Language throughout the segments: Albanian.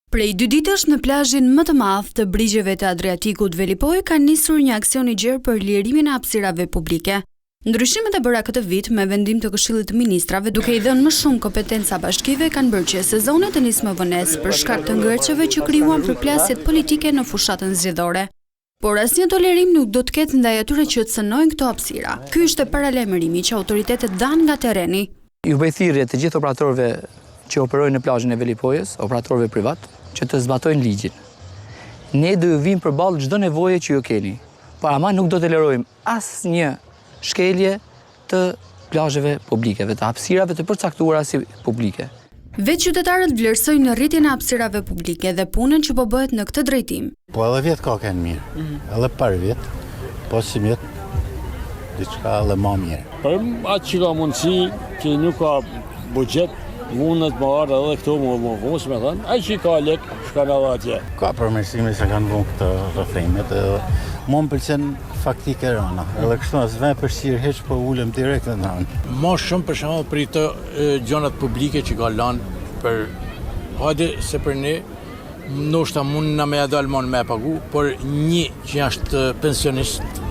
Prej 2 ditësh në plazhin më të madh të brigjeve të Adriatikut Velipoj ka nisur një aksion i gjerë për lirimin e hapësirave publike. Ndryshimet e bëra këtë vit me vendim të Këshillit të Ministrave, duke i dhënë më shumë kompetenca bashkive, kanë bërë që sezonet të nisë më vonesë për shkak të ngërçeve që krijuan përplasjet politike në fushatën zgjedhore. Por asnjë tolerim nuk do të ketë ndaj atyre që të cënojnë këto hapësira. Ky është paralajmërimi që autoritetet dhanë nga terreni. Ju bëj thirrje të gjithë operatorëve që operojnë në plazhin e Velipojës, operatorëve privat, që të zbatojnë ligjin. Ne do ju vim përballë çdo nevoje që ju keni. Por ama nuk do të tolerojmë asnjë shkelje të plazheve publike, të hapësirave të përcaktuara si publike. Vetë qytetarët vlerësojnë rritjen e hapësirave publike dhe punën që po bëhet në këtë drejtim. Po edhe vjet ka kanë mirë. Edhe par vjet, po si vjet diçka edhe më mirë. Për atë që ka mundësi që nuk ka buxhet, mundet më ardhë edhe këto më vos, me thënë, ai që ka lek, shkan edhe atje. Ka përmirësime se kanë vënë këtë rrëfimet, edhe mua më pëlqen faktike rana. Edhe kështu as vend përshir hiç, po ulem direkt në anë. Më shumë për shembull për të gjonat publike që ka lanë për hajde se për ne ndoshta mund na më dal më pagu, por një që është pensionist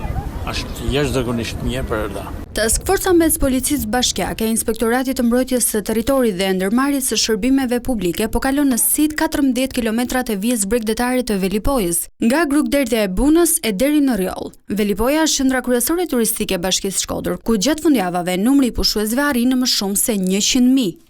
është jashtëzakonisht mirë për erdha. Task Forca mes Policisë Bashkiake, Inspektoratit të Mbrojtjes së Territorit dhe Ndërmarrjes së Shërbimeve Publike po kalon në sit 14 kilometrat e vijës bregdetare të Velipojës, nga Grukderdhja e Bunës e deri në Rjoll. Velipoja është qendra kryesore turistike e Bashkisë Shkodër, ku gjatë fundjavave numri i pushuesve arrin në më shumë se 100.000.